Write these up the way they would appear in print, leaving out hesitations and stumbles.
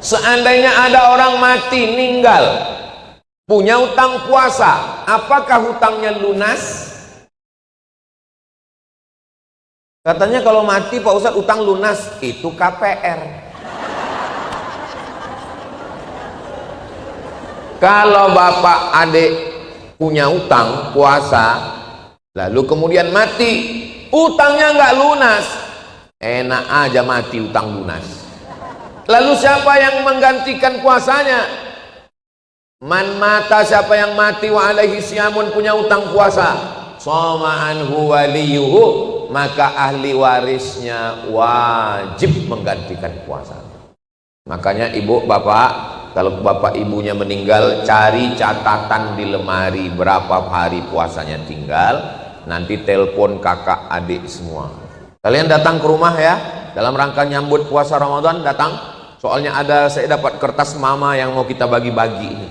Seandainya ada orang mati, meninggal, punya utang puasa, apakah hutangnya lunas? Katanya kalau mati Pak Ustadz utang lunas, itu KPR. Kalau bapak adik punya utang puasa, lalu kemudian mati, utangnya nggak lunas, enak aja mati utang lunas. Lalu siapa yang menggantikan puasanya? Man mata, siapa yang mati wa alaihi siyamun, punya utang puasa, shoma anhu waliyuhu, maka ahli warisnya wajib menggantikan puasa. Makanya ibu bapak, kalau bapak ibunya meninggal, cari catatan di lemari berapa hari puasanya tinggal, nanti telepon kakak adik semua. Kalian datang ke rumah ya, dalam rangka nyambut puasa Ramadan, datang. Soalnya saya dapat kertas mama yang mau kita bagi-bagi ini.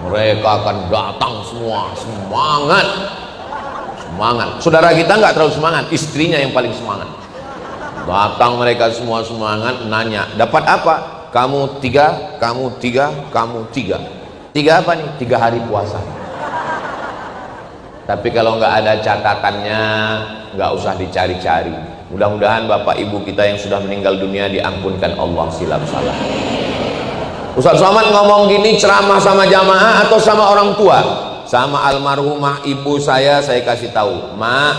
Mereka akan datang semua, semangat. Saudara kita nggak terlalu semangat, istrinya yang paling semangat. Datang mereka semua semangat, nanya, dapat apa? Kamu 3, kamu 3, kamu 3. 3 apa nih? 3 hari puasa. Tapi kalau nggak ada catatannya, nggak usah dicari-cari. Mudah-mudahan bapak ibu kita yang sudah meninggal dunia diampunkan Allah silap salah. Ustaz Somad ngomong gini ceramah sama jamaah atau sama orang tua? Sama almarhumah ibu saya kasih tahu, Mak,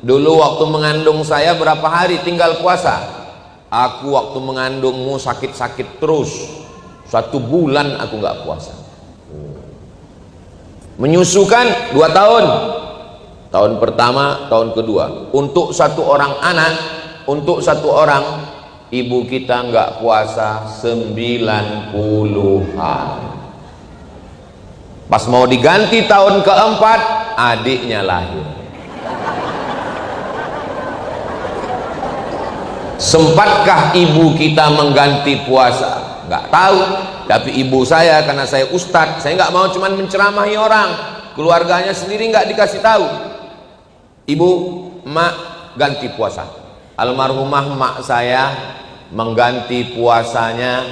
dulu waktu mengandung saya berapa hari tinggal puasa? Aku waktu mengandungmu sakit-sakit terus, 1 bulan aku nggak puasa. Menyusukan 2 tahun, tahun pertama, tahun kedua. Untuk 1 orang anak, untuk 1 orang, ibu kita nggak puasa 90 hari. Pas mau diganti tahun keempat, adiknya lahir. Sempatkah ibu kita mengganti puasa? Nggak tahu. Tapi ibu saya, karena saya ustadz, saya nggak mau cuman menceramahi orang, keluarganya sendiri nggak dikasih tahu. Ibu, mak ganti puasa. Almarhumah mak saya mengganti puasanya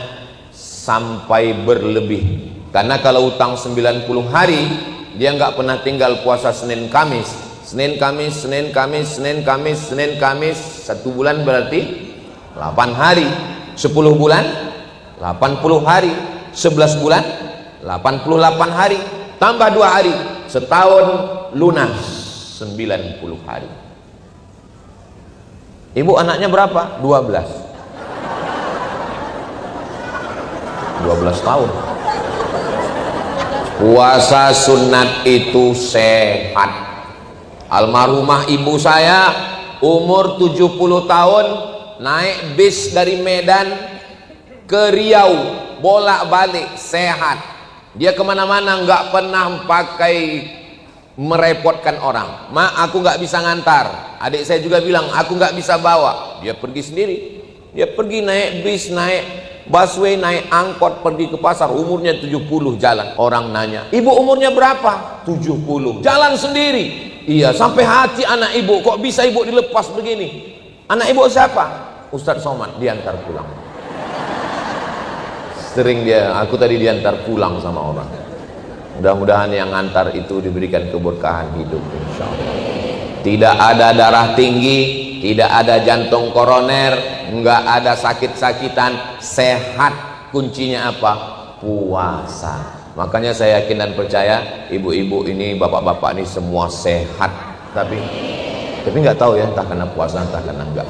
sampai berlebih. Karena kalau utang 90 hari, dia nggak pernah tinggal puasa Senin Kamis. Senin Kamis, Senin Kamis, Senin Kamis, Senin Kamis, 1 bulan berarti 8 hari. 10 bulan 80 hari, 11 bulan 88 hari, tambah 2 hari, setahun lunas 90 hari. Ibu anaknya berapa? 12 tahun. Puasa sunat itu sehat. Almarhumah ibu saya umur 70 tahun, naik bis dari Medan ke Riau, bolak-balik, sehat. Dia kemana-mana nggak pernah pakai merepotkan orang. Mak, aku nggak bisa ngantar. Adik saya juga bilang aku nggak bisa bawa. Dia pergi sendiri. Dia pergi naik bis, naik busway, naik angkot, pergi ke pasar. Umurnya 70 jalan. Orang nanya, ibu umurnya berapa? 70. Jalan sendiri. Iya, sampai hati anak ibu, kok bisa ibu dilepas begini? Anak ibu siapa? Ustadz Somad, diantar pulang. Sering aku tadi diantar pulang sama orang. Mudah-mudahan yang antar itu diberikan keberkahan hidup, insya Allah. Tidak ada darah tinggi, tidak ada jantung koroner, nggak ada sakit-sakitan, sehat. Kuncinya apa? Puasa. Makanya saya yakin dan percaya ibu-ibu ini, bapak-bapak ini semua sehat. Tapi nggak tahu ya, entah karena puasa, entah karena enggak.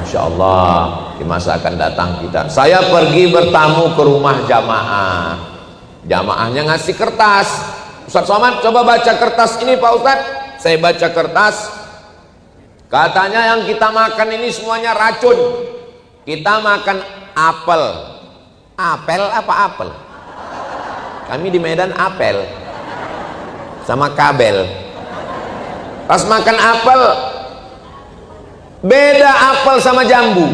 Insya Allah di masa akan datang saya pergi bertamu ke rumah jamaah. Jamaahnya ngasih kertas. Ustadz Somad, coba baca kertas ini Pak Ustadz. Saya baca kertas, katanya yang kita makan ini semuanya racun. Kita makan apel. Apel apa apel? Kami di Medan apel sama kabel. Pas makan apel, beda apel sama jambu.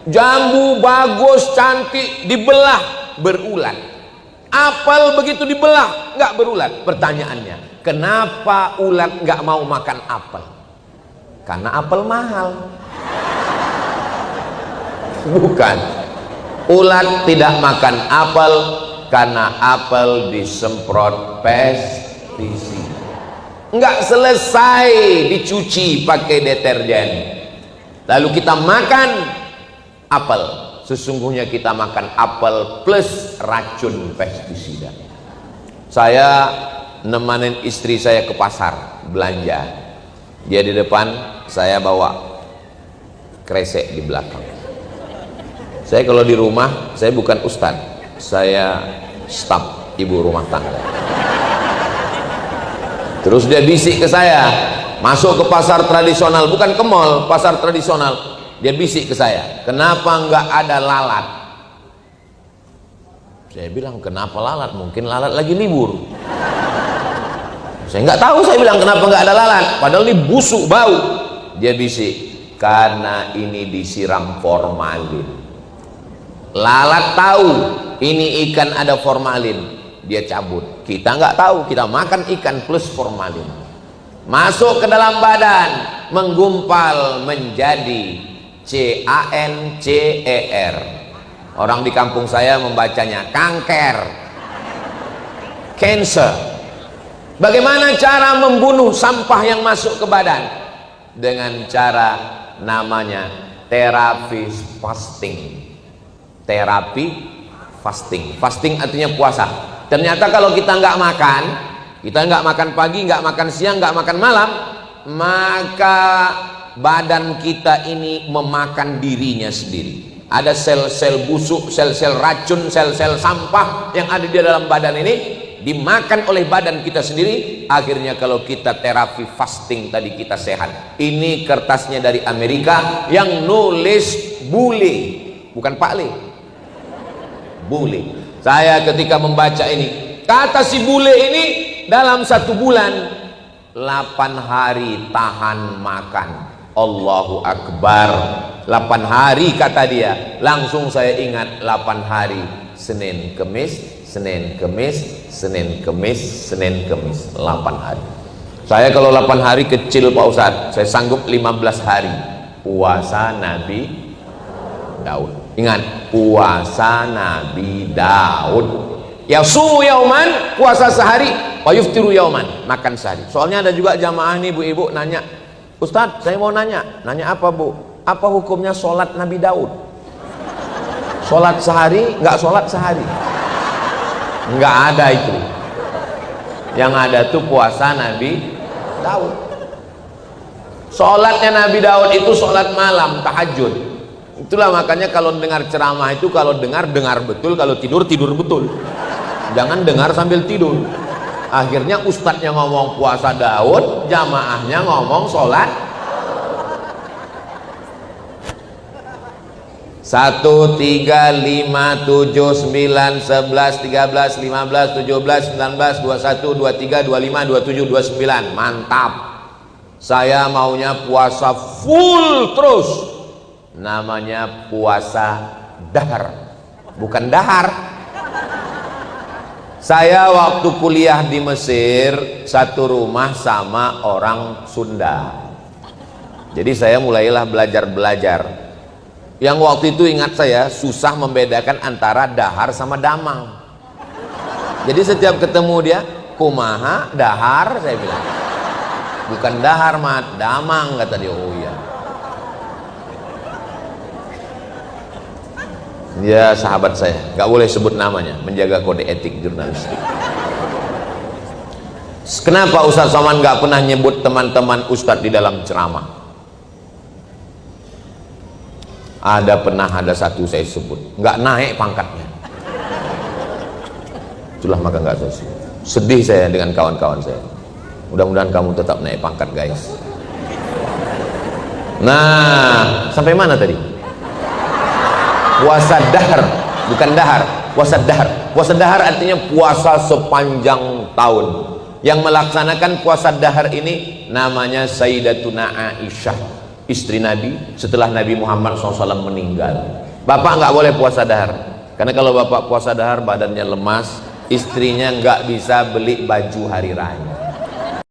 Jambu bagus, cantik, dibelah berulat. Apel begitu dibelah nggak berulat. Pertanyaannya, kenapa ulat nggak mau makan apel? Karena apel mahal. Bukan. Ulat tidak makan apel karena apel disemprot pestisida. Enggak selesai dicuci pakai deterjen, lalu kita makan apel. Sesungguhnya kita makan apel plus racun pestisida. Saya nemanin istri saya ke pasar belanja, dia di depan, saya bawa kresek di belakang. Saya kalau di rumah, saya bukan ustadz, saya staf ibu rumah tangga. Terus dia bisik ke saya, masuk ke pasar tradisional, bukan ke mall, pasar tradisional. Dia bisik ke saya, kenapa nggak ada lalat? Saya bilang, kenapa lalat? Mungkin lalat lagi libur. Saya nggak tahu, saya bilang kenapa nggak ada lalat, padahal ini busuk bau. Dia bisik, karena ini disiram formalin. Lalat tahu ini ikan ada formalin, dia cabut. Kita nggak tahu, kita makan ikan plus formalin, masuk ke dalam badan, menggumpal menjadi CANCER. Orang di kampung saya membacanya kanker, cancer. Bagaimana cara membunuh sampah yang masuk ke badan? Dengan cara namanya terapi fasting. Terapi fasting. Fasting artinya puasa. Ternyata kalau kita nggak makan, kita nggak makan pagi, nggak makan siang, nggak makan malam, maka badan kita ini memakan dirinya sendiri. Ada sel-sel busuk, sel-sel racun, sel-sel sampah yang ada di dalam badan ini dimakan oleh badan kita sendiri. Akhirnya kalau kita terapi fasting tadi kita sehat. Ini kertasnya dari Amerika yang nulis bule, bukan Pak Le, bule. Saya ketika membaca ini, kata si bule ini dalam 1 bulan 8 hari tahan makan. Allahu Akbar. 8 hari kata dia. Langsung saya ingat 8 hari, Senin Kemis, Senin Kemis, Senin Kemis, Senin Kemis, 8 hari. Saya kalau 8 hari kecil Pak Ustadz, saya sanggup 15 hari. Puasa Nabi Daud. Ingat, puasa Nabi Daud. Yasumu yauman, puasa sehari, wa yuftiru yauman, makan sehari. Soalnya ada juga jamaah nih ibu-ibu nanya, Ustadz saya mau nanya apa Bu? Apa hukumnya sholat Nabi Daud? Sholat sehari, nggak sholat sehari? Nggak ada itu. Yang ada tuh puasa Nabi Daud. Sholatnya Nabi Daud itu sholat malam, tahajud. Itulah makanya kalau dengar ceramah itu, kalau dengar betul, kalau tidur betul. Jangan dengar sambil tidur. Akhirnya ustadznya ngomong puasa Daud, jamaahnya ngomong sholat. 1, 3, 5, 7, 9, 11, 13, 15, 17, 19, 21, 23, 25, 27, 29. Mantap. Saya maunya puasa full terus. Namanya puasa dahar, bukan dahar. Saya waktu kuliah di Mesir satu rumah sama orang Sunda. Jadi saya mulailah belajar. Yang waktu itu ingat saya susah membedakan antara dahar sama damang. Jadi setiap ketemu dia, kumaha dahar, saya bilang. Bukan dahar mat, damang, kata dia. Oh iya. Dia sahabat saya, nggak boleh sebut namanya, menjaga kode etik jurnalistik. Kenapa Ustadz Somad nggak pernah nyebut teman-teman Ustadz di dalam ceramah? Ada satu saya sebut, nggak naik pangkatnya. Itulah maka nggak saya sebut. Sedih saya dengan kawan-kawan saya. Mudah-mudahan kamu tetap naik pangkat guys. Nah, sampai mana tadi? Puasa dahar, bukan dahar, puasa dahar. Puasa dahar artinya puasa sepanjang tahun. Yang melaksanakan puasa dahar ini namanya Sayyidatuna Aisyah, istri Nabi setelah Nabi Muhammad SAW meninggal. Bapak nggak boleh puasa dahar, karena kalau bapak puasa dahar badannya lemas, istrinya nggak bisa beli baju hari raya.